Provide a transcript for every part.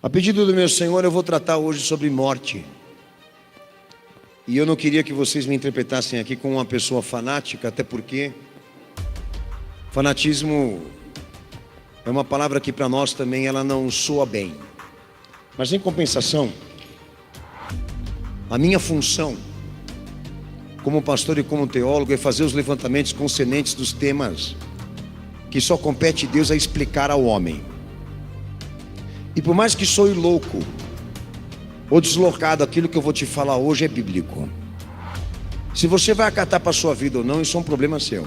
A pedido do meu Senhor, eu vou tratar hoje sobre morte. E eu não queria que vocês me interpretassem aqui como uma pessoa fanática, até porque fanatismo é uma palavra que para nós também ela não soa bem. Mas em compensação, a minha função como pastor e como teólogo é fazer os levantamentos concernentes dos temas que só compete a Deus a explicar ao homem. E por mais que soe louco ou deslocado, aquilo que eu vou te falar hoje é bíblico. Se você vai acatar para a sua vida ou não, isso é um problema seu.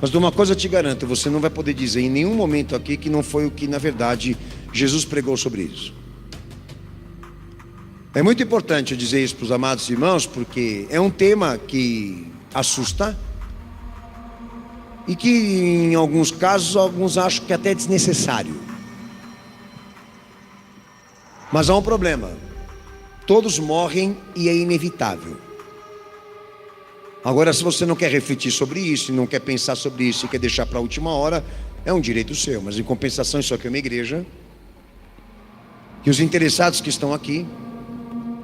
Mas de uma coisa eu te garanto, você não vai poder dizer em nenhum momento aqui que não foi o que na verdade Jesus pregou sobre isso. É muito importante eu dizer isso para os amados irmãos, porque é um tema que assusta e que em alguns casos, alguns acham que até é desnecessário. Mas há um problema: todos morrem e é inevitável. Agora, se você não quer refletir sobre isso, não quer pensar sobre isso e quer deixar para a última hora, é um direito seu. Mas em compensação, isso aqui é uma igreja que os interessados que estão aqui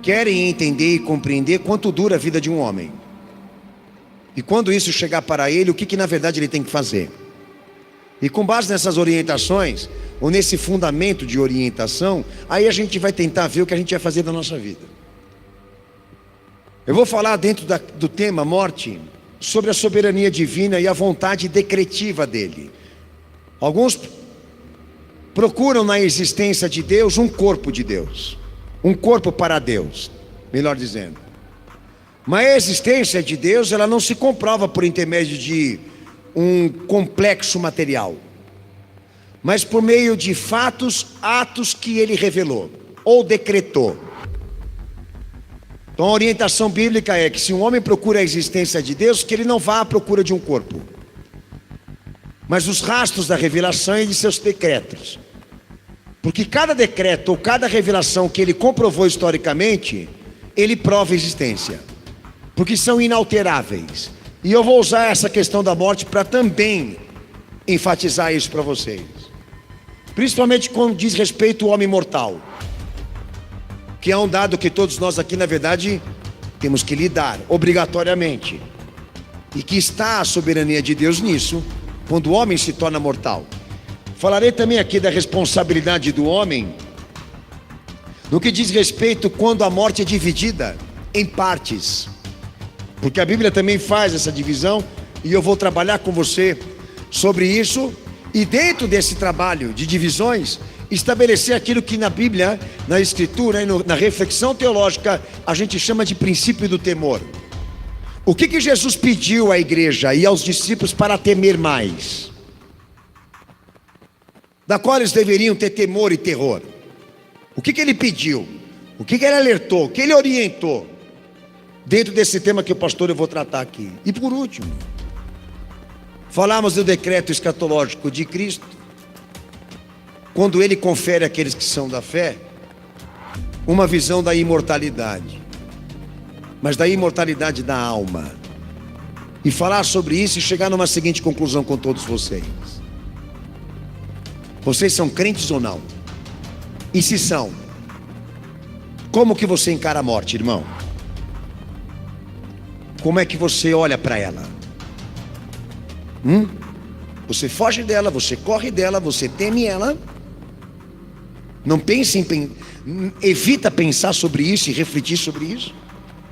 querem entender e compreender quanto dura a vida de um homem. E quando isso chegar para ele, o que na verdade ele tem que fazer. E com base nessas orientações, ou nesse fundamento de orientação, aí a gente vai tentar ver o que a gente vai fazer da nossa vida. Eu vou falar dentro do tema morte, sobre a soberania divina e a vontade decretiva dele. Alguns procuram na existência de Deus um corpo de Deus, um corpo para Deus, melhor dizendo. Mas a existência de Deus, ela não se comprova por intermédio de um complexo material, mas por meio de fatos, atos que ele revelou ou decretou. Então a orientação bíblica é que se um homem procura a existência de Deus, que ele não vá à procura de um corpo, mas os rastros da revelação e de seus decretos. Porque cada decreto ou cada revelação que ele comprovou historicamente, ele prova a existência, porque são inalteráveis. E eu vou usar essa questão da morte para também enfatizar isso para vocês, principalmente quando diz respeito ao homem mortal, que é um dado que todos nós aqui na verdade temos que lidar obrigatoriamente, e que está a soberania de Deus nisso, quando o homem se torna mortal. Falarei também aqui da responsabilidade do homem no que diz respeito quando a morte é dividida em partes, porque a Bíblia também faz essa divisão, e eu vou trabalhar com você sobre isso, e dentro desse trabalho de divisões, estabelecer aquilo que na Bíblia, na Escritura e na reflexão teológica, a gente chama de princípio do temor. O que Jesus pediu à igreja e aos discípulos para temer mais? Da qual eles deveriam ter temor e terror? O que ele pediu? O que ele alertou? O que ele orientou? Dentro desse tema que o pastor eu vou tratar aqui. E por último, falamos do decreto escatológico de Cristo, quando ele confere àqueles que são da fé uma visão da imortalidade, mas da imortalidade da alma, e falar sobre isso e chegar numa seguinte conclusão com todos vocês: vocês são crentes ou não? E se são, como que você encara a morte, irmão? Como é que você olha para ela? Você foge dela, você corre dela, você teme ela? Não pense evita pensar sobre isso e refletir sobre isso?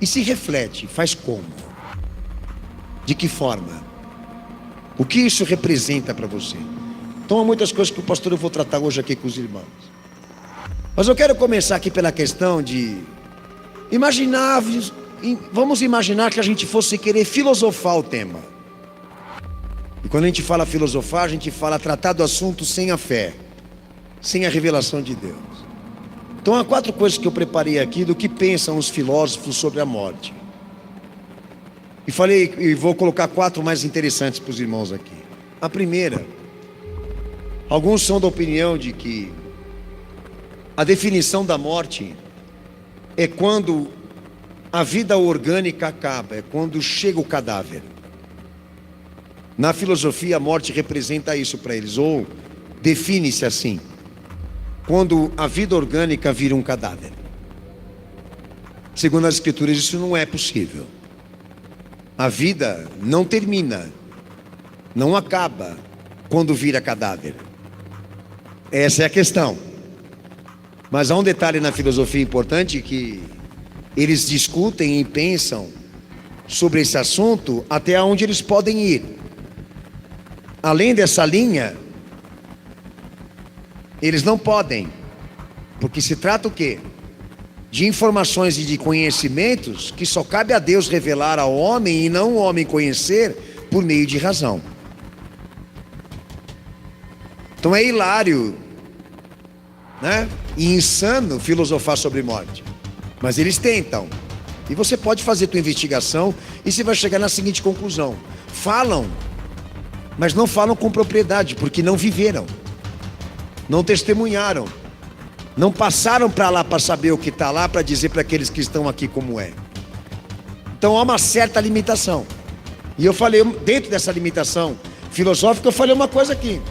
E se reflete, faz como? De que forma? O que isso representa para você? Então há muitas coisas que o pastor eu vou tratar hoje aqui com os irmãos. Mas eu quero começar aqui pela questão de imaginar. Vamos imaginar que a gente fosse querer filosofar o tema. E quando a gente fala filosofar, a gente fala tratar do assunto sem a fé, sem a revelação de Deus. Então há 4 coisas que eu preparei aqui do que pensam os filósofos sobre a morte. E vou colocar 4 mais interessantes para os irmãos aqui. A primeira, alguns são da opinião de que a definição da morte é quando a vida orgânica acaba, é quando chega o cadáver. Na filosofia, a morte representa isso para eles, ou define-se assim. quando a vida orgânica vira um cadáver. Segundo as Escrituras, isso não é possível. A vida não termina, não acaba quando vira cadáver. Essa é a questão. Mas há um detalhe na filosofia importante que eles discutem e pensam sobre esse assunto até onde eles podem ir. Além dessa linha, eles não podem, porque se trata o quê? De informações e de conhecimentos que só cabe a Deus revelar ao homem e não o homem conhecer por meio de razão. Então é hilário, né? E insano filosofar sobre morte. Mas eles tentam. E você pode fazer tua investigação e você vai chegar na seguinte conclusão: falam, mas não falam com propriedade, porque não viveram, não testemunharam, não passaram para lá para saber o que está lá, para dizer para aqueles que estão aqui como é. Então há uma certa limitação. E eu falei, dentro dessa limitação filosófica, eu falei uma coisa aqui.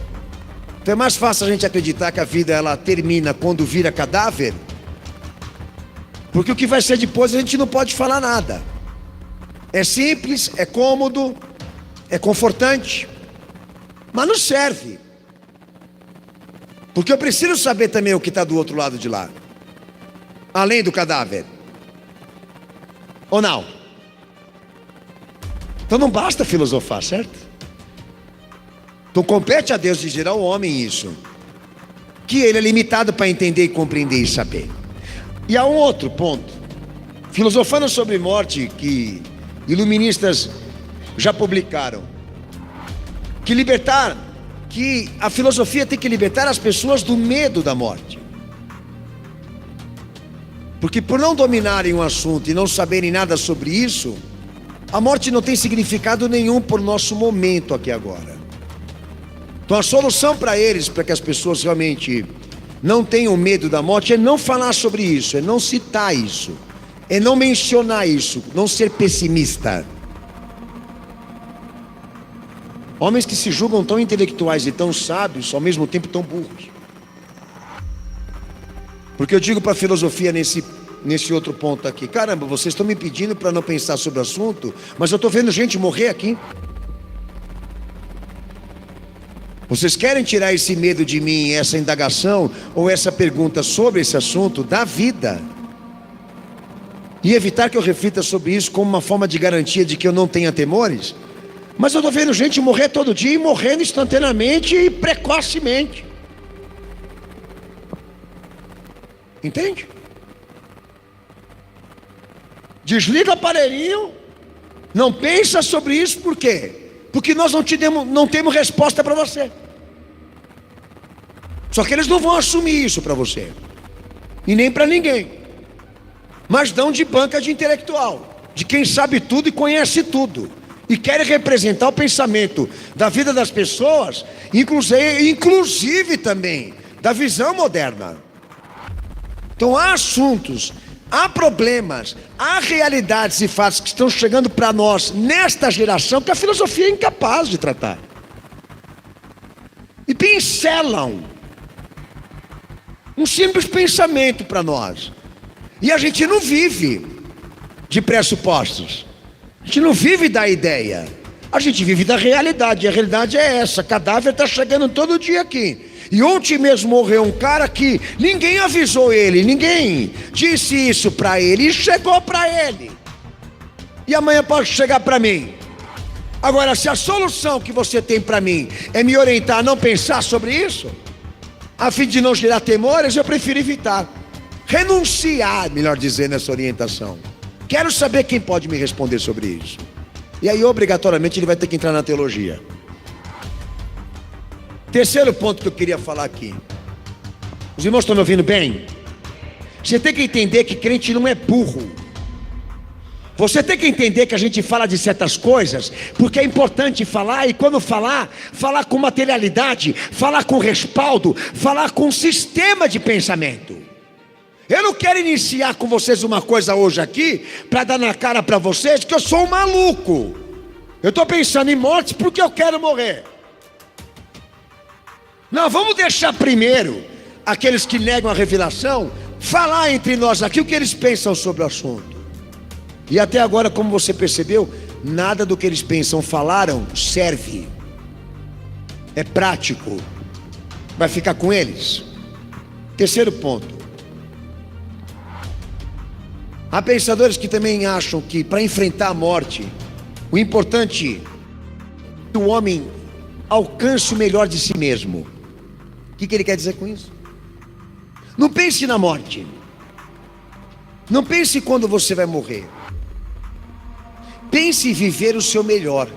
Então é mais fácil a gente acreditar que a vida ela termina quando vira cadáver, porque o que vai ser depois a gente não pode falar nada. É simples, é cômodo, é confortante, mas não serve. Porque eu preciso saber também o que está do outro lado de lá, além do cadáver. Ou não? Então não basta filosofar, certo? Então compete a Deus dizer ao homem isso, que ele é limitado para entender e compreender e saber. E há um outro ponto, filosofando sobre morte, que iluministas já publicaram, que a filosofia tem que libertar as pessoas do medo da morte. Porque por não dominarem o assunto e não saberem nada sobre isso, a morte não tem significado nenhum por nosso momento aqui agora. Então a solução para eles, para que as pessoas realmente não tenham medo da morte, é não falar sobre isso, é não citar isso, é não mencionar isso, não ser pessimista. Homens que se julgam tão intelectuais e tão sábios, ao mesmo tempo tão burros. Porque eu digo para a filosofia nesse outro ponto aqui: caramba, vocês estão me pedindo para não pensar sobre o assunto, mas eu estou vendo gente morrer aqui. Vocês querem tirar esse medo de mim, essa indagação ou essa pergunta sobre esse assunto da vida, e evitar que eu reflita sobre isso como uma forma de garantia de que eu não tenha temores? Mas eu estou vendo gente morrer todo dia e morrendo instantaneamente e precocemente. Entende? Desliga o aparelhinho, não pensa sobre isso, por quê? Porque nós não temos resposta para você. Só que eles não vão assumir isso para você, e nem para ninguém, mas dão de banca de intelectual, de quem sabe tudo e conhece tudo, e querem representar o pensamento da vida das pessoas, inclusive também da visão moderna. Então há assuntos, há problemas, há realidades e fatos que estão chegando para nós nesta geração que a filosofia é incapaz de tratar. E pincelam um simples pensamento para nós. E a gente não vive de pressupostos. A gente não vive da ideia. A gente vive da realidade. E a realidade é essa: cadáver está chegando todo dia aqui. E ontem mesmo morreu um cara que ninguém avisou ele, ninguém disse isso para ele, e chegou para ele. E amanhã pode chegar para mim. Agora, se a solução que você tem para mim é me orientar a não pensar sobre isso, a fim de não gerar temores, eu prefiro evitar, renunciar, melhor dizendo, essa orientação. Quero saber quem pode me responder sobre isso. E aí obrigatoriamente ele vai ter que entrar na teologia. Terceiro ponto que eu queria falar aqui. Os irmãos estão me ouvindo bem? Você tem que entender que crente não é burro. Você tem que entender que a gente fala de certas coisas porque é importante falar, e quando falar com materialidade, falar com respaldo, falar com sistema de pensamento. Eu não quero iniciar com vocês uma coisa hoje aqui para dar na cara para vocês que eu sou um maluco. Eu estou pensando em morte porque eu quero morrer. Não, vamos deixar primeiro aqueles que negam a revelação, falar entre nós aqui o que eles pensam sobre o assunto. E até agora, como você percebeu, nada do que eles pensam, falaram, serve. É prático. Vai ficar com eles. Terceiro ponto. Há pensadores que também acham que para enfrentar a morte, o importante é que o homem alcance o melhor de si mesmo. O que ele quer dizer com isso? Não pense na morte. Não pense quando você vai morrer. Pense em viver o seu melhor.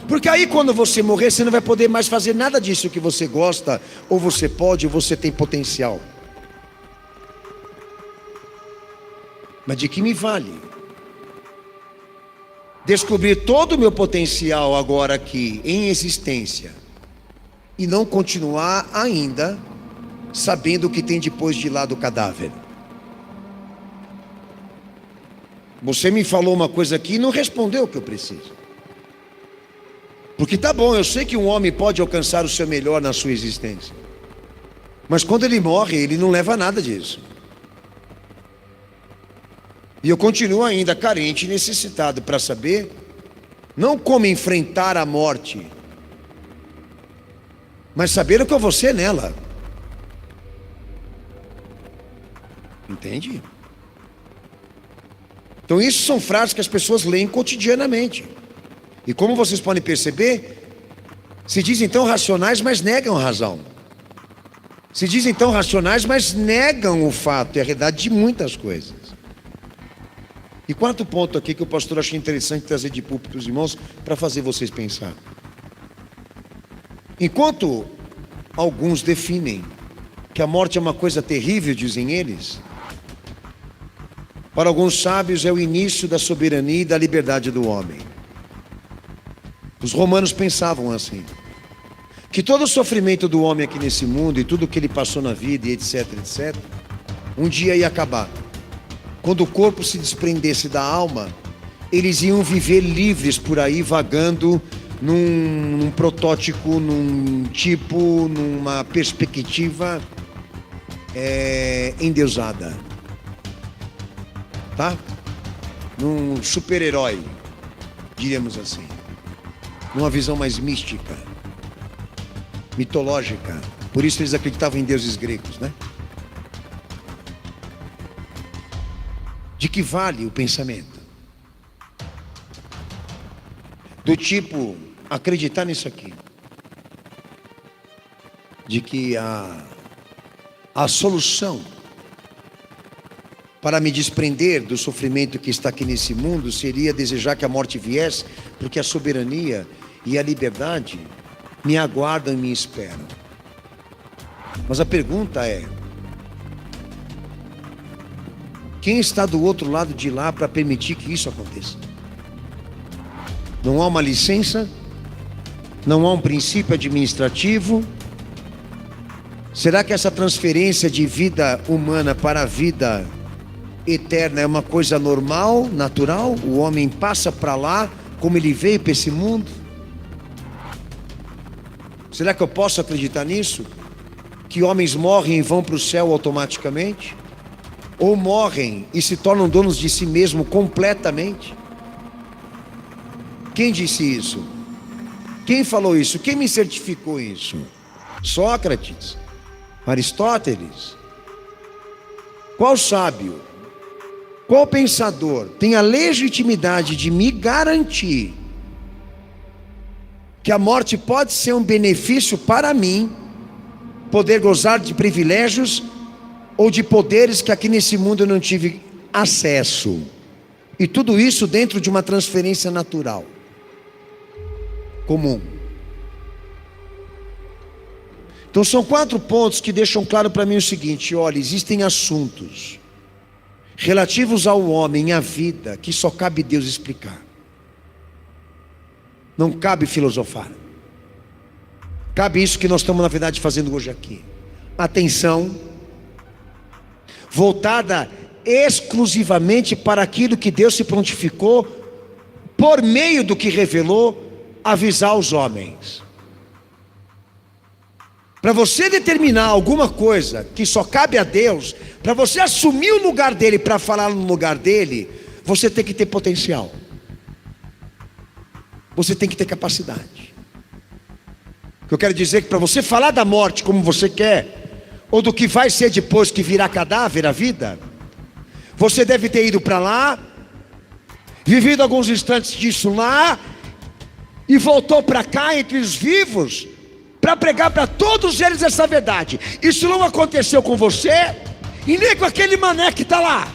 Porque aí quando você morrer, você não vai poder mais fazer nada disso que você gosta, ou você pode, ou você tem potencial. Mas de que me vale descobrir todo o meu potencial agora aqui em existência e não continuar ainda sabendo o que tem depois de lá do cadáver? Você me falou uma coisa aqui e não respondeu o que eu preciso. Porque tá bom, eu sei que um homem pode alcançar o seu melhor na sua existência, mas quando ele morre, ele não leva nada disso. E eu continuo ainda carente e necessitado para saber, não como enfrentar a morte, mas saber o que eu vou ser nela. Entende? Então isso são frases que as pessoas leem cotidianamente. E como vocês podem perceber, se dizem tão racionais, mas negam a razão. Se dizem tão racionais, mas negam o fato e a realidade de muitas coisas. E quarto ponto aqui que o pastor achou interessante trazer de púlpito os irmãos para fazer vocês pensar. Enquanto alguns definem que a morte é uma coisa terrível, dizem eles, para alguns sábios é o início da soberania e da liberdade do homem. Os romanos pensavam assim, que todo o sofrimento do homem aqui nesse mundo e tudo que ele passou na vida e etc, etc, um dia ia acabar. Quando o corpo se desprendesse da alma, eles iam viver livres por aí, vagando num protótipo, num tipo, numa perspectiva endeusada. Tá? Num super-herói, diríamos assim. Numa visão mais mística, mitológica. Por isso eles acreditavam em deuses gregos, né? De que vale o pensamento? Do tipo, acreditar nisso aqui. De que a solução para me desprender do sofrimento que está aqui nesse mundo seria desejar que a morte viesse, porque a soberania e a liberdade me aguardam e me esperam. Mas a pergunta é: quem está do outro lado de lá para permitir que isso aconteça? Não há uma licença? Não há um princípio administrativo? Será que essa transferência de vida humana para a vida eterna é uma coisa normal, natural? O homem passa para lá como ele veio para esse mundo? Será que eu posso acreditar nisso? Que homens morrem e vão para o céu automaticamente? Ou morrem e se tornam donos de si mesmo completamente? Quem disse isso? Quem falou isso? Quem me certificou isso? Sócrates? Aristóteles? Qual sábio? Qual pensador tem a legitimidade de me garantir que a morte pode ser um benefício para mim, poder gozar de privilégios ou de poderes que aqui nesse mundo eu não tive acesso? E tudo isso dentro de uma transferência natural, comum. Então são 4 pontos que deixam claro para mim o seguinte: olha, existem assuntos relativos ao homem, à vida, que só cabe Deus explicar. Não cabe filosofar. Cabe isso que nós estamos na verdade fazendo hoje aqui. Atenção voltada exclusivamente para aquilo que Deus se prontificou, por meio do que revelou, avisar os homens. Para você determinar alguma coisa que só cabe a Deus, para você assumir o lugar dele, para falar no lugar dele, você tem que ter potencial. Você tem que ter capacidade. O que eu quero dizer é que para você falar da morte como você quer, ou do que vai ser depois que virá cadáver a vida, você deve ter ido para lá, vivido alguns instantes disso lá, e voltou para cá entre os vivos, para pregar para todos eles essa verdade. Isso não aconteceu com você, e nem com aquele mané que está lá.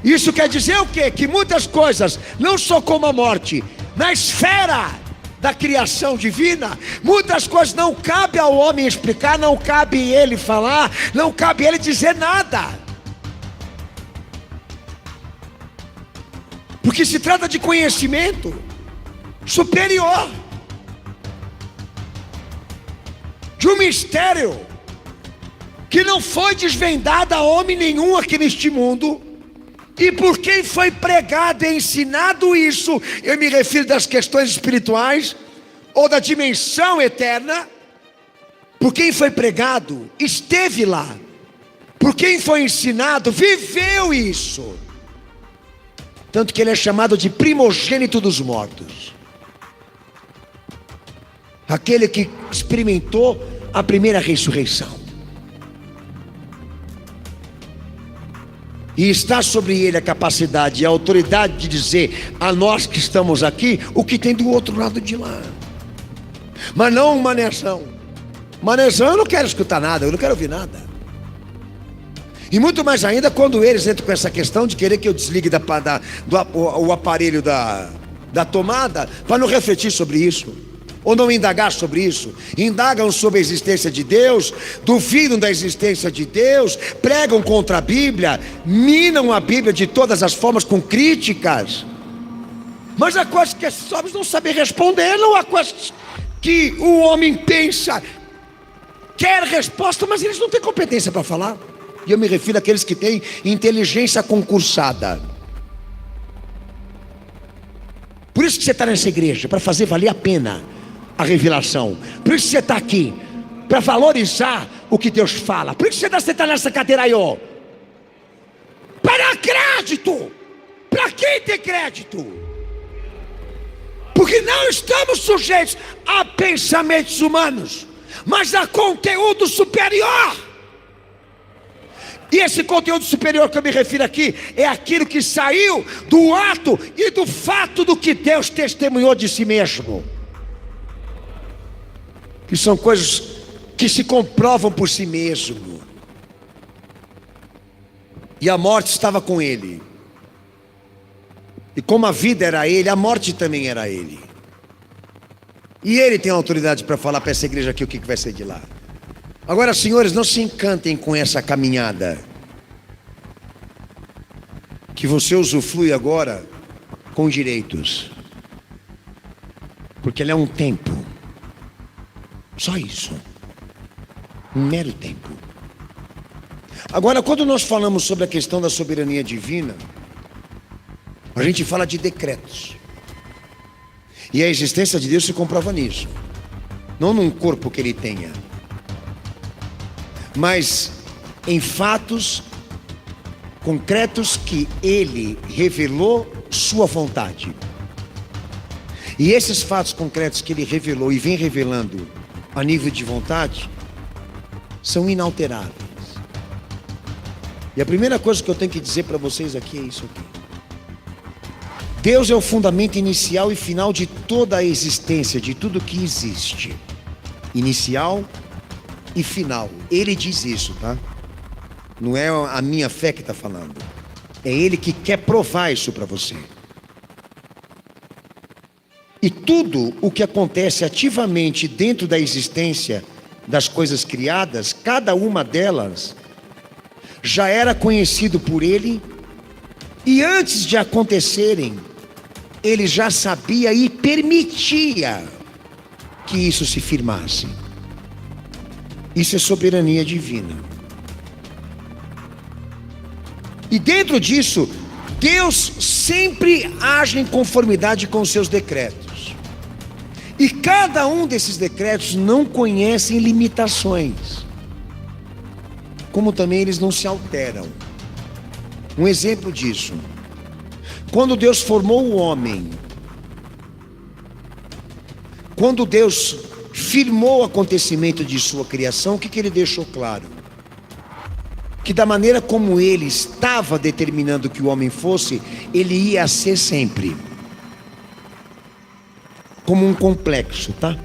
Isso quer dizer o quê? Que muitas coisas, não só como a morte, na esfera da criação divina, muitas coisas não cabe ao homem explicar, não cabe ele falar, não cabe ele dizer nada, porque se trata de conhecimento superior, de um mistério que não foi desvendado a homem nenhum aqui neste mundo. E por quem foi pregado e ensinado isso, eu me refiro das questões espirituais, ou da dimensão eterna. Por quem foi pregado, esteve lá. Por quem foi ensinado, viveu isso. Tanto que ele é chamado de primogênito dos mortos. Aquele que experimentou a primeira ressurreição. E está sobre ele a capacidade e a autoridade de dizer a nós que estamos aqui o que tem do outro lado de lá. Mas não um manezão. Manezão, eu não quero escutar nada, eu não quero ouvir nada. E muito mais ainda quando eles entram com essa questão de querer que eu desligue o aparelho da tomada, para não refletir sobre isso, ou não indagar sobre isso. Indagam sobre a existência de Deus, duvidam da existência de Deus, pregam contra a Bíblia, minam a Bíblia de todas as formas com críticas. Mas há coisas que esses homens não sabem responder, não há coisas que o homem pensa, quer resposta, mas eles não têm competência para falar. E eu me refiro àqueles que têm inteligência concursada. Por isso que você está nessa igreja, para fazer valer a pena a revelação. Por isso que você está aqui, para valorizar o que Deus fala. Por isso que você está nessa cadeira aí, ó, para crédito. Para quem tem crédito? Porque não estamos sujeitos a pensamentos humanos, mas a conteúdo superior. E esse conteúdo superior que eu me refiro aqui é aquilo que saiu do ato e do fato do que Deus testemunhou de si mesmo. Que são coisas que se comprovam por si mesmo. E a morte estava com ele. E como a vida era ele, a morte também era ele. E ele tem autoridade para falar para essa igreja aqui o que vai ser de lá. Agora, senhores, não se encantem com essa caminhada que você usufrui agora com direitos, porque ele é um tempo, só isso, um mero tempo. Agora, quando nós falamos sobre a questão da soberania divina, a gente fala de decretos, e a existência de Deus se comprova nisso, não num corpo que ele tenha, mas em fatos concretos que ele revelou sua vontade. E esses fatos concretos que ele revelou e vem revelando a nível de vontade são inalteráveis. E a primeira coisa que eu tenho que dizer para vocês aqui é isso aqui. Deus é o fundamento inicial e final de toda a existência, de tudo que existe. Inicial e final. Ele diz isso, tá? Não é a minha fé que está falando. É ele que quer provar isso para você. E tudo o que acontece ativamente dentro da existência das coisas criadas, cada uma delas já era conhecido por ele, e antes de acontecerem, ele já sabia e permitia que isso se firmasse. Isso é soberania divina. E dentro disso, Deus sempre age em conformidade com os seus decretos. E cada um desses decretos não conhecem limitações, como também eles não se alteram. Um exemplo disso: quando Deus formou o homem, quando Deus firmou o acontecimento de sua criação, o que ele deixou claro? Que da maneira como ele estava determinando que o homem fosse, ele ia ser sempre. Como um complexo, tá?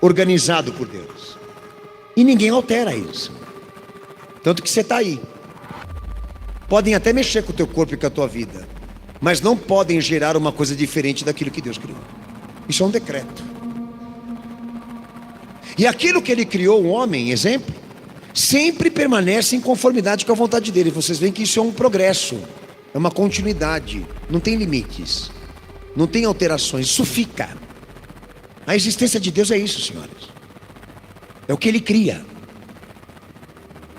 Organizado por Deus. E ninguém altera isso. Tanto que você está aí. Podem até mexer com o teu corpo e com a tua vida, mas não podem gerar uma coisa diferente daquilo que Deus criou. Isso é um decreto. E aquilo que ele criou, o homem, exemplo, sempre permanece em conformidade com a vontade dele. Vocês veem que isso é um progresso, é uma continuidade, não tem limites, não tem alterações, isso fica. A existência de Deus é isso, senhores. É o que ele cria,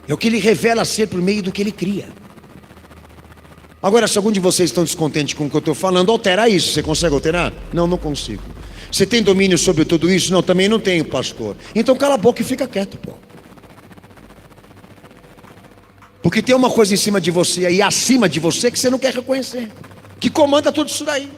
é o que ele revela ser por meio do que ele cria. Agora, se algum de vocês estão descontentes com o que eu estou falando, altera isso. Você consegue alterar? Não, não consigo. Você tem domínio sobre tudo isso? Não, também não tenho, pastor. Então cala a boca e fica quieto, pô. Porque tem uma coisa em cima de você e acima de você que você não quer reconhecer, que comanda tudo isso daí.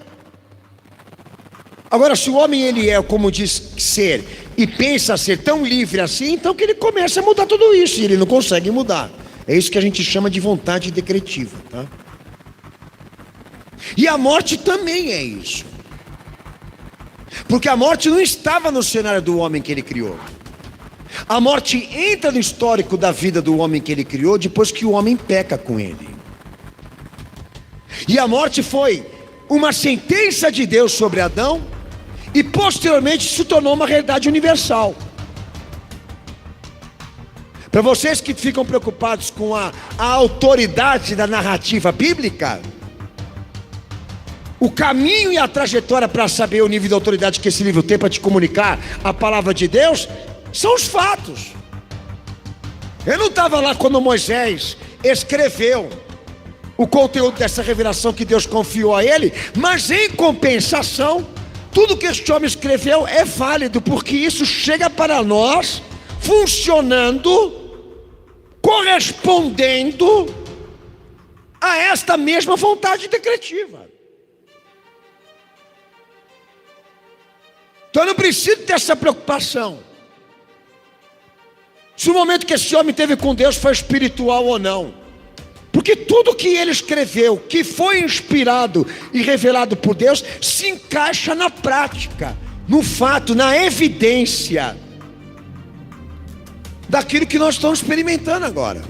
Agora, se o homem ele é como diz ser e pensa ser tão livre assim, então que ele começa a mudar tudo isso, e ele não consegue mudar. É isso que a gente chama de vontade decretiva, tá? E a morte também é isso. Porque a morte não estava no cenário do homem que ele criou. A morte entra no histórico da vida do homem que ele criou depois que o homem peca com ele. E a morte foi uma sentença de Deus sobre Adão e posteriormente se tornou uma realidade universal. Para vocês que ficam preocupados com a autoridade da narrativa bíblica, o caminho e a trajetória para saber o nível de autoridade que esse livro tem para te comunicar a palavra de Deus são os fatos. Eu não estava lá quando Moisés escreveu o conteúdo dessa revelação que Deus confiou a ele, mas em compensação, tudo que este homem escreveu é válido, porque isso chega para nós funcionando, correspondendo a esta mesma vontade decretiva. Então eu não preciso ter essa preocupação se o momento que esse homem teve com Deus foi espiritual ou não, porque tudo que ele escreveu, que foi inspirado e revelado por Deus, se encaixa na prática, no fato, na evidência daquilo que nós estamos experimentando agora.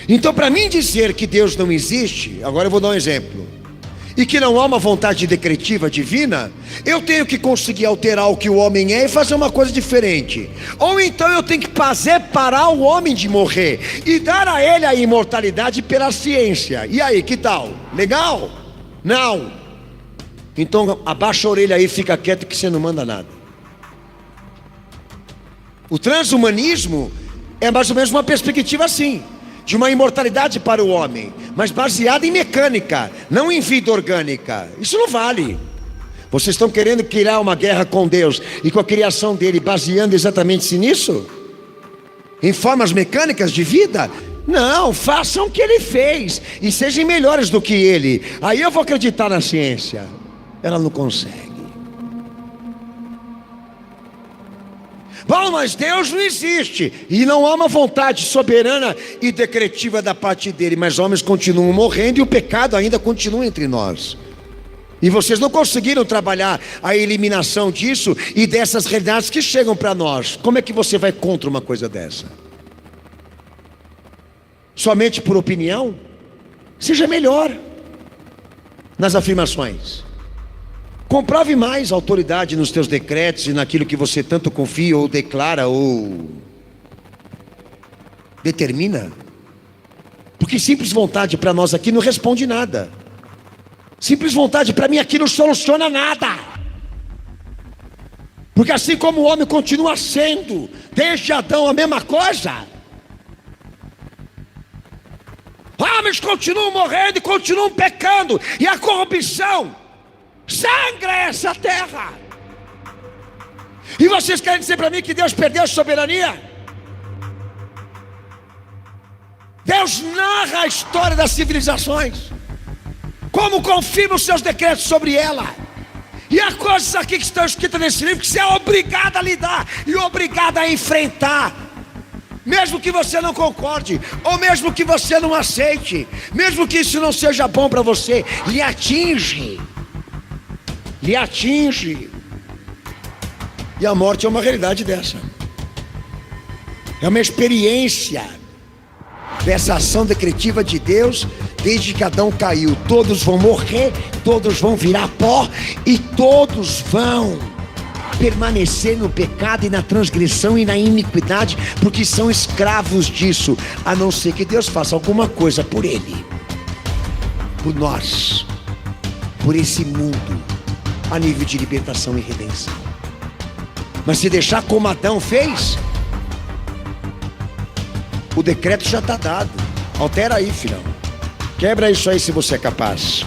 Então, para mim dizer que Deus não existe, agora eu vou dar um exemplo, e que não há uma vontade decretiva divina, eu tenho que conseguir alterar o que o homem é e fazer uma coisa diferente. Ou então eu tenho que fazer parar o homem de morrer e dar a ele a imortalidade pela ciência. E aí, que tal? Legal? Não. Então abaixa a orelha aí, fica quieto que você não manda nada. O transhumanismo é mais ou menos uma perspectiva assim, de uma imortalidade para o homem, mas baseada em mecânica, não em vida orgânica. Isso não vale. Vocês estão querendo criar uma guerra com Deus e com a criação dele, baseando exatamente nisso? Em formas mecânicas de vida? Não, façam o que ele fez e sejam melhores do que ele. Aí eu vou acreditar na ciência. Ela não consegue. Bom, mas Deus não existe e não há uma vontade soberana e decretiva da parte dele, mas homens continuam morrendo e o pecado ainda continua entre nós. E vocês não conseguiram trabalhar a eliminação disso e dessas realidades que chegam para nós. Como é que você vai contra uma coisa dessa? Somente por opinião? Seja melhor nas afirmações. Comprove mais a autoridade nos teus decretos e naquilo que você tanto confia ou declara ou determina. Porque simples vontade para nós aqui não responde nada. Simples vontade para mim aqui não soluciona nada. Porque assim como o homem continua sendo, desde Adão, a mesma coisa, homens continuam morrendo e continuam pecando, e a corrupção sangra essa terra. E vocês querem dizer para mim que Deus perdeu a soberania? Deus narra a história das civilizações, como confirma os seus decretos sobre ela. E há coisas aqui que estão escritas nesse livro que você é obrigado a lidar e obrigado a enfrentar, mesmo que você não concorde, ou mesmo que você não aceite, mesmo que isso não seja bom para você, lhe atinge. E a morte é uma realidade dessa, é uma experiência dessa ação decretiva de Deus. Desde que Adão caiu, todos vão morrer, todos vão virar pó, e todos vão permanecer no pecado e na transgressão e na iniquidade, porque são escravos disso, a não ser que Deus faça alguma coisa por ele, por nós, por esse mundo, a nível de libertação e redenção. Mas se deixar como Adão fez, o decreto já está dado. Altera aí, filhão. Quebra isso aí se você é capaz.